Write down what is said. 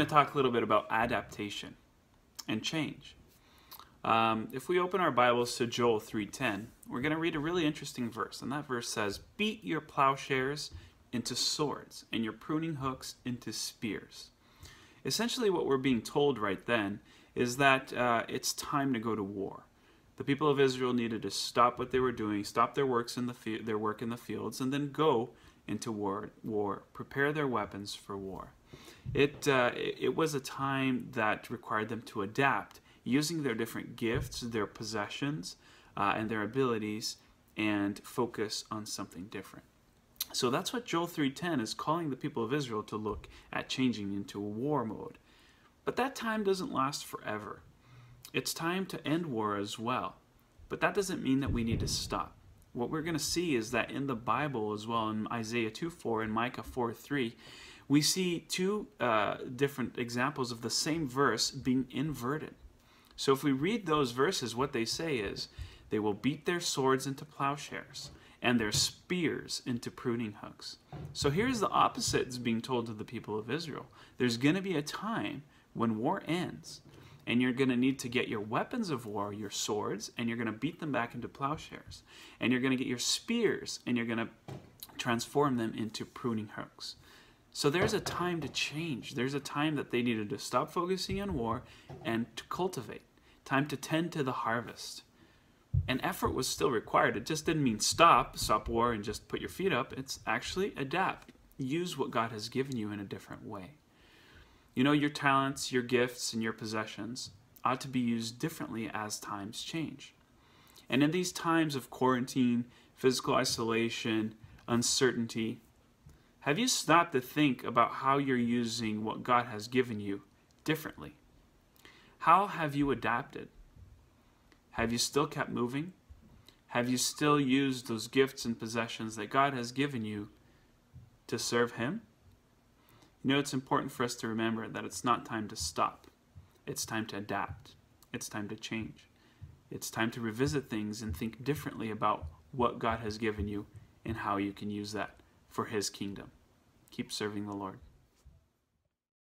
to talk a little bit about adaptation and change. If we open our Bibles to Joel 3:10, we're going to read a really interesting verse. And that verse says, "Beat your plowshares into swords and your pruning hooks into spears." Essentially what we're being told right then is that it's time to go to war. The people of Israel needed to stop what they were doing, stop their work in the fields, and then go into war, prepare their weapons for war. It was a time that required them to adapt, using their different gifts, their possessions, and their abilities, and focus on something different. So that's what Joel 3:10 is calling the people of Israel to look at, changing into a war mode. But that time doesn't last forever. It's time to end war as well. But that doesn't mean that we need to stop. What we're going to see is that in the Bible as well, in Isaiah 2:4 and Micah 4:3, we see two different examples of the same verse being inverted. So if we read those verses, what they say is, they will beat their swords into plowshares and their spears into pruning hooks. So here's the opposite that's being told to the people of Israel. There's going to be a time when war ends, and you're going to need to get your weapons of war, your swords, and you're going to beat them back into plowshares. And you're going to get your spears, and you're going to transform them into pruning hooks. So there's a time to change. There's a time that they needed to stop focusing on war and to cultivate. Time to tend to the harvest. And effort was still required. It just didn't mean stop war and just put your feet up. It's actually adapt. Use what God has given you in a different way. You know, your talents, your gifts, and your possessions ought to be used differently as times change. And in these times of quarantine, physical isolation, uncertainty, have you stopped to think about how you're using what God has given you differently? How have you adapted? Have you still kept moving? Have you still used those gifts and possessions that God has given you to serve Him? You know, it's important for us to remember that it's not time to stop. It's time to adapt. It's time to change. It's time to revisit things and think differently about what God has given you and how you can use that for His kingdom. Keep serving the Lord.